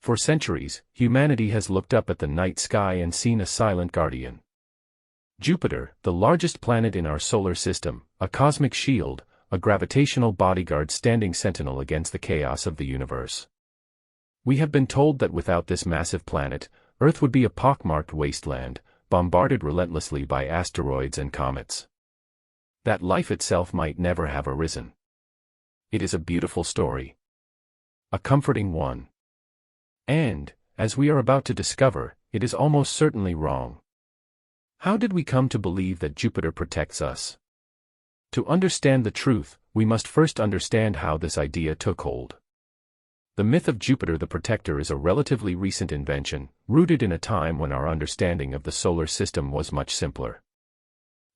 For centuries, humanity has looked up at the night sky and seen a silent guardian. Jupiter, the largest planet in our solar system, a cosmic shield, a gravitational bodyguard standing sentinel against the chaos of the universe. We have been told that without this massive planet, Earth would be a pockmarked wasteland, bombarded relentlessly by asteroids and comets. That life itself might never have arisen. It is a beautiful story. A comforting one. And, as we are about to discover, it is almost certainly wrong. How did we come to believe that Jupiter protects us? To understand the truth, we must first understand how this idea took hold. The myth of Jupiter the Protector is a relatively recent invention, rooted in a time when our understanding of the solar system was much simpler.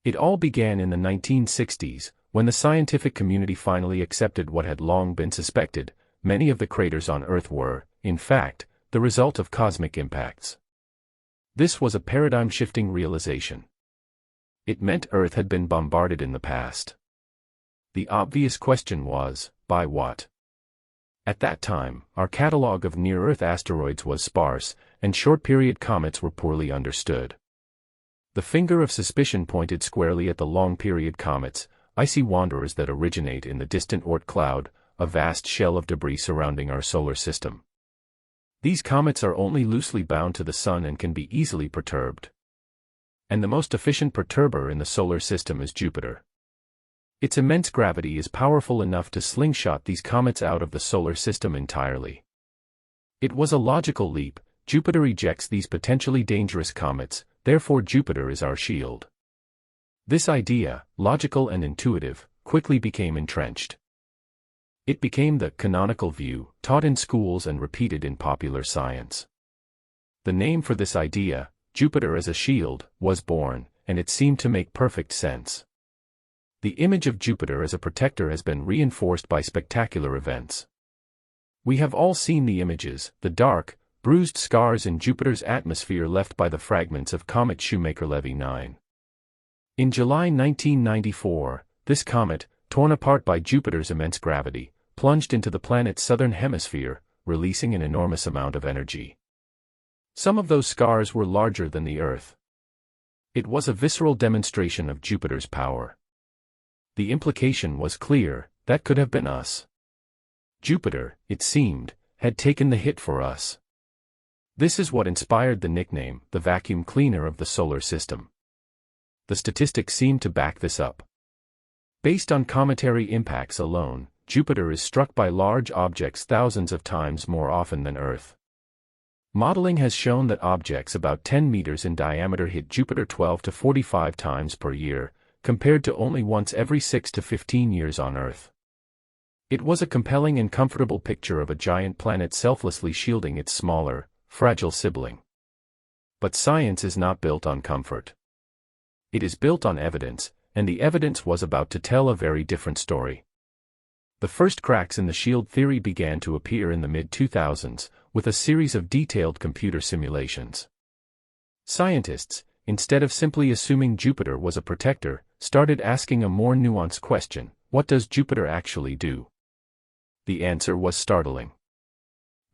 It all began in the 1960s, when the scientific community finally accepted what had long been suspected: many of the craters on Earth were, in fact, the result of cosmic impacts. This was a paradigm-shifting realization. It meant Earth had been bombarded in the past. The obvious question was, by what? At that time, our catalog of near-Earth asteroids was sparse, and short-period comets were poorly understood. The finger of suspicion pointed squarely at the long-period comets, icy wanderers that originate in the distant Oort cloud, a vast shell of debris surrounding our solar system. These comets are only loosely bound to the Sun and can be easily perturbed. And the most efficient perturber in the solar system is Jupiter. Its immense gravity is powerful enough to slingshot these comets out of the solar system entirely. It was a logical leap: Jupiter ejects these potentially dangerous comets, therefore Jupiter is our shield. This idea, logical and intuitive, quickly became entrenched. It became the canonical view, taught in schools and repeated in popular science. The name for this idea, Jupiter as a shield, was born, and it seemed to make perfect sense. The image of Jupiter as a protector has been reinforced by spectacular events. We have all seen the images, the dark, bruised scars in Jupiter's atmosphere left by the fragments of comet Shoemaker-Levy 9. In July 1994, this comet, torn apart by Jupiter's immense gravity, plunged into the planet's southern hemisphere, releasing an enormous amount of energy. Some of those scars were larger than the Earth. It was a visceral demonstration of Jupiter's power. The implication was clear: that could have been us. Jupiter, it seemed, had taken the hit for us. This is what inspired the nickname, the vacuum cleaner of the solar system. The statistics seem to back this up. Based on cometary impacts alone, Jupiter is struck by large objects thousands of times more often than Earth. Modeling has shown that objects about 10 meters in diameter hit Jupiter 12 to 45 times per year, compared to only once every 6 to 15 years on Earth. It was a compelling and comfortable picture of a giant planet selflessly shielding its smaller, fragile sibling. But science is not built on comfort. It is built on evidence, and the evidence was about to tell a very different story. The first cracks in the shield theory began to appear in the mid-2000s, with a series of detailed computer simulations. Scientists, instead of simply assuming Jupiter was a protector, started asking a more nuanced question: what does Jupiter actually do? The answer was startling.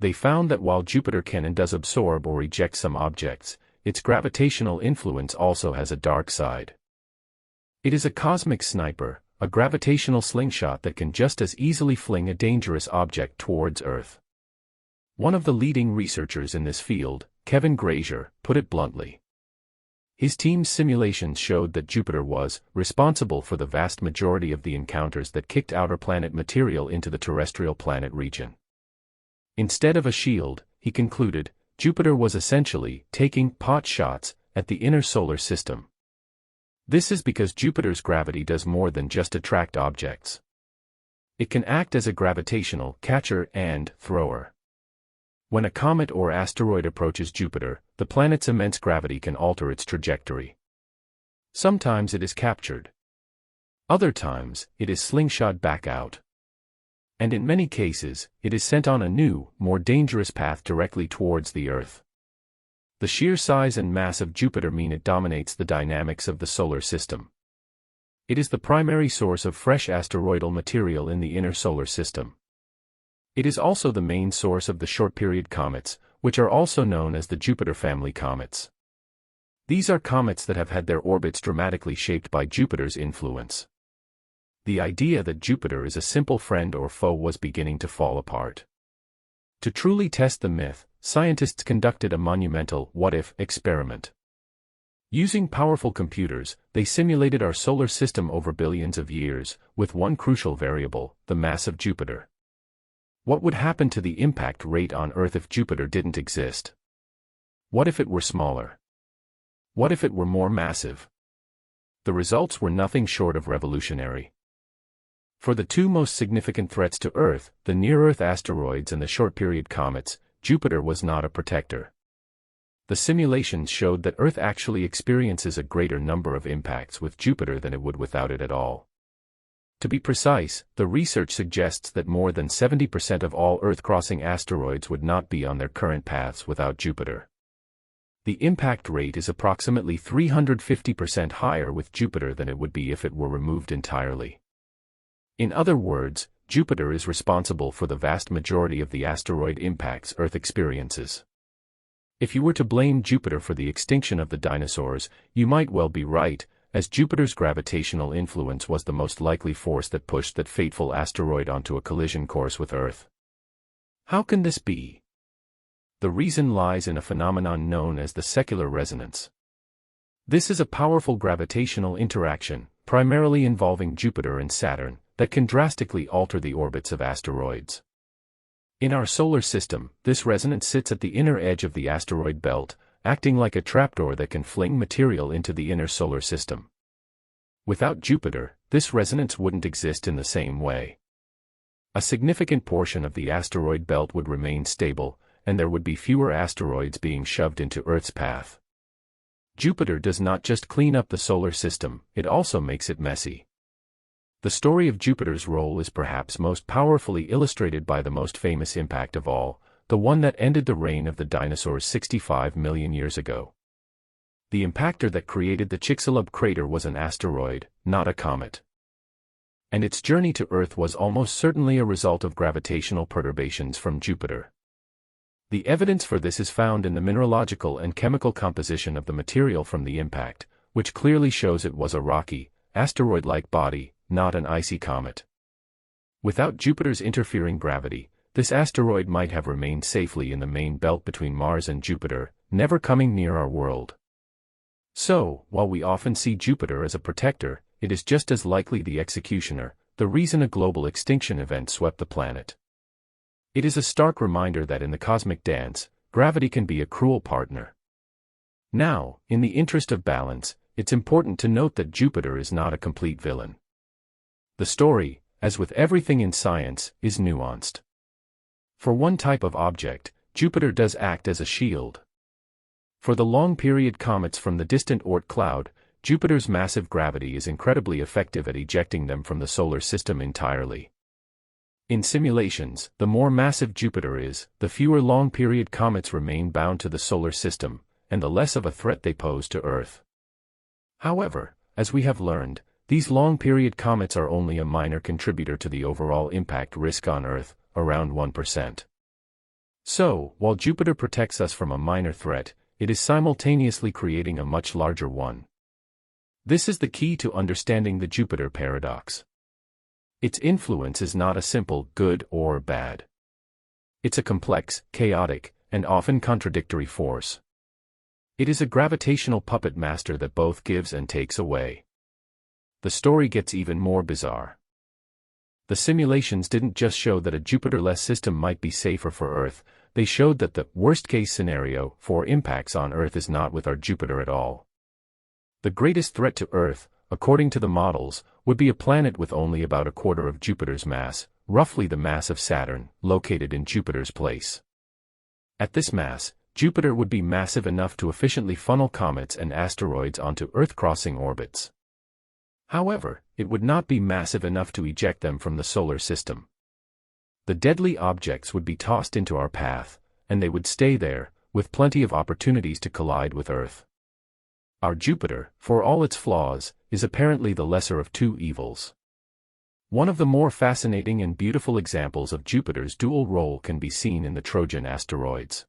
They found that while Jupiter can and does absorb or eject some objects, its gravitational influence also has a dark side. It is a cosmic sniper, a gravitational slingshot that can just as easily fling a dangerous object towards Earth. One of the leading researchers in this field, Kevin Grazier, put it bluntly. His team's simulations showed that Jupiter was responsible for the vast majority of the encounters that kicked outer planet material into the terrestrial planet region. Instead of a shield, he concluded, Jupiter was essentially taking pot shots at the inner solar system. This is because Jupiter's gravity does more than just attract objects. It can act as a gravitational catcher and thrower. When a comet or asteroid approaches Jupiter, the planet's immense gravity can alter its trajectory. Sometimes it is captured. Other times, it is slingshot back out. And in many cases, it is sent on a new, more dangerous path directly towards the Earth. The sheer size and mass of Jupiter mean it dominates the dynamics of the solar system. It is the primary source of fresh asteroidal material in the inner solar system. It is also the main source of the short-period comets, which are also known as the Jupiter family comets. These are comets that have had their orbits dramatically shaped by Jupiter's influence. The idea that Jupiter is a simple friend or foe was beginning to fall apart. To truly test the myth, scientists conducted a monumental what-if experiment. Using powerful computers, they simulated our solar system over billions of years, with one crucial variable, the mass of Jupiter. What would happen to the impact rate on Earth if Jupiter didn't exist? What if it were smaller? What if it were more massive? The results were nothing short of revolutionary. For the two most significant threats to Earth, the near-Earth asteroids and the short-period comets, Jupiter was not a protector. The simulations showed that Earth actually experiences a greater number of impacts with Jupiter than it would without it at all. To be precise, the research suggests that more than 70% of all Earth-crossing asteroids would not be on their current paths without Jupiter. The impact rate is approximately 350% higher with Jupiter than it would be if it were removed entirely. In other words, Jupiter is responsible for the vast majority of the asteroid impacts Earth experiences. If you were to blame Jupiter for the extinction of the dinosaurs, you might well be right, as Jupiter's gravitational influence was the most likely force that pushed that fateful asteroid onto a collision course with Earth. How can this be? The reason lies in a phenomenon known as the secular resonance. This is a powerful gravitational interaction, primarily involving Jupiter and Saturn, that can drastically alter the orbits of asteroids. In our solar system, this resonance sits at the inner edge of the asteroid belt, acting like a trapdoor that can fling material into the inner solar system. Without Jupiter, this resonance wouldn't exist in the same way. A significant portion of the asteroid belt would remain stable, and there would be fewer asteroids being shoved into Earth's path. Jupiter does not just clean up the solar system, it also makes it messy. The story of Jupiter's role is perhaps most powerfully illustrated by the most famous impact of all, the one that ended the reign of the dinosaurs 65 million years ago. The impactor that created the Chicxulub crater was an asteroid, not a comet. And its journey to Earth was almost certainly a result of gravitational perturbations from Jupiter. The evidence for this is found in the mineralogical and chemical composition of the material from the impact, which clearly shows it was a rocky, asteroid-like body, not an icy comet. Without Jupiter's interfering gravity, this asteroid might have remained safely in the main belt between Mars and Jupiter, never coming near our world. So, while we often see Jupiter as a protector, it is just as likely the executioner, the reason a global extinction event swept the planet. It is a stark reminder that in the cosmic dance, gravity can be a cruel partner. Now, in the interest of balance, it's important to note that Jupiter is not a complete villain. The story, as with everything in science, is nuanced. For one type of object, Jupiter does act as a shield. For the long-period comets from the distant Oort cloud, Jupiter's massive gravity is incredibly effective at ejecting them from the solar system entirely. In simulations, the more massive Jupiter is, the fewer long-period comets remain bound to the solar system, and the less of a threat they pose to Earth. However, as we have learned, these long-period comets are only a minor contributor to the overall impact risk on Earth, around 1%. So, while Jupiter protects us from a minor threat, it is simultaneously creating a much larger one. This is the key to understanding the Jupiter paradox. Its influence is not a simple good or bad. It's a complex, chaotic, and often contradictory force. It is a gravitational puppet master that both gives and takes away. The story gets even more bizarre. The simulations didn't just show that a Jupiter-less system might be safer for Earth, they showed that the worst-case scenario for impacts on Earth is not with our Jupiter at all. The greatest threat to Earth, according to the models, would be a planet with only about a quarter of Jupiter's mass, roughly the mass of Saturn, located in Jupiter's place. At this mass, Jupiter would be massive enough to efficiently funnel comets and asteroids onto Earth-crossing orbits. However, it would not be massive enough to eject them from the solar system. The deadly objects would be tossed into our path, and they would stay there, with plenty of opportunities to collide with Earth. Our Jupiter, for all its flaws, is apparently the lesser of two evils. One of the more fascinating and beautiful examples of Jupiter's dual role can be seen in the Trojan asteroids.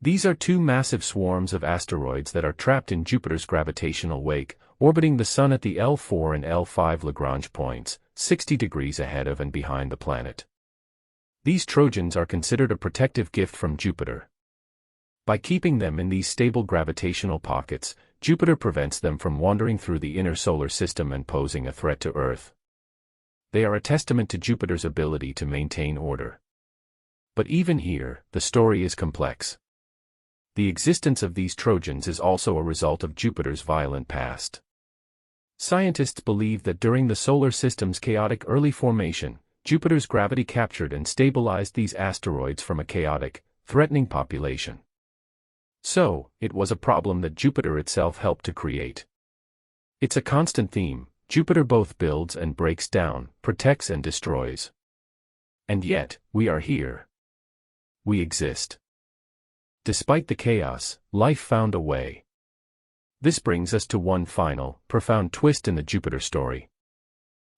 These are two massive swarms of asteroids that are trapped in Jupiter's gravitational wake, orbiting the Sun at the L4 and L5 Lagrange points, 60 degrees ahead of and behind the planet. These Trojans are considered a protective gift from Jupiter. By keeping them in these stable gravitational pockets, Jupiter prevents them from wandering through the inner solar system and posing a threat to Earth. They are a testament to Jupiter's ability to maintain order. But even here, the story is complex. The existence of these Trojans is also a result of Jupiter's violent past. Scientists believe that during the solar system's chaotic early formation, Jupiter's gravity captured and stabilized these asteroids from a chaotic, threatening population. So, it was a problem that Jupiter itself helped to create. It's a constant theme. Jupiter both builds and breaks down, protects and destroys. And yet, we are here. We exist. Despite the chaos, life found a way. This brings us to one final, profound twist in the Jupiter story.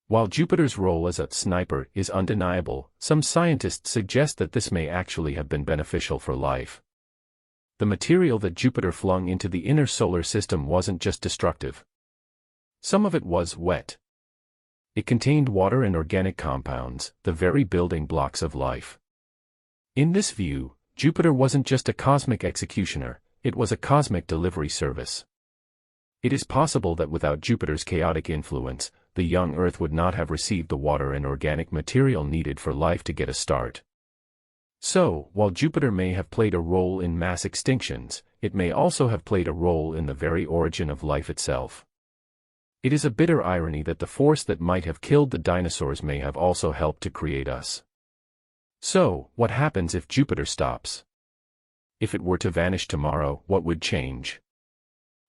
While Jupiter's role as a sniper is undeniable, some scientists suggest that this may actually have been beneficial for life. The material that Jupiter flung into the inner solar system wasn't just destructive. Some of it was wet. It contained water and organic compounds, the very building blocks of life. In this view, Jupiter wasn't just a cosmic executioner, it was a cosmic delivery service. It is possible that without Jupiter's chaotic influence, the young Earth would not have received the water and organic material needed for life to get a start. So, while Jupiter may have played a role in mass extinctions, it may also have played a role in the very origin of life itself. It is a bitter irony that the force that might have killed the dinosaurs may have also helped to create us. So, what happens if Jupiter stops? If it were to vanish tomorrow, what would change?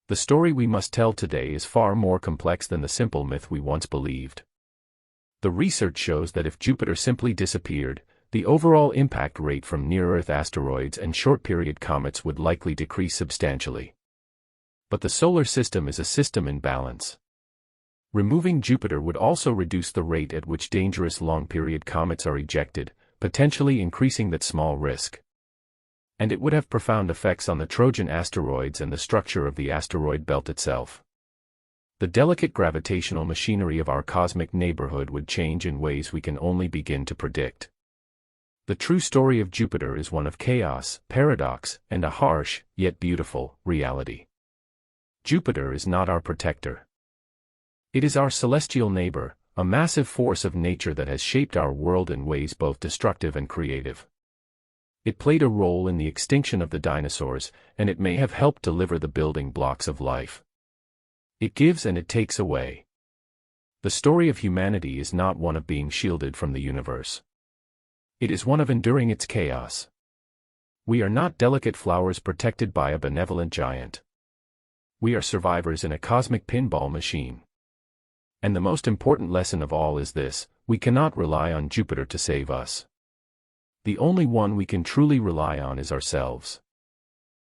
The story we must tell today is far more complex than the simple myth we once believed. The research shows that if Jupiter simply disappeared, the overall impact rate from near-Earth asteroids and short-period comets would likely decrease substantially. But the solar system is a system in balance. Removing Jupiter would also reduce the rate at which dangerous long-period comets are ejected, potentially increasing that small risk. And it would have profound effects on the Trojan asteroids and the structure of the asteroid belt itself. The delicate gravitational machinery of our cosmic neighborhood would change in ways we can only begin to predict. The true story of Jupiter is one of chaos, paradox, and a harsh, yet beautiful, reality. Jupiter is not our protector. It is our celestial neighbor, a massive force of nature that has shaped our world in ways both destructive and creative. It played a role in the extinction of the dinosaurs, and it may have helped deliver the building blocks of life. It gives and it takes away. The story of humanity is not one of being shielded from the universe. It is one of enduring its chaos. We are not delicate flowers protected by a benevolent giant. We are survivors in a cosmic pinball machine. And the most important lesson of all is this: we cannot rely on Jupiter to save us. The only one we can truly rely on is ourselves.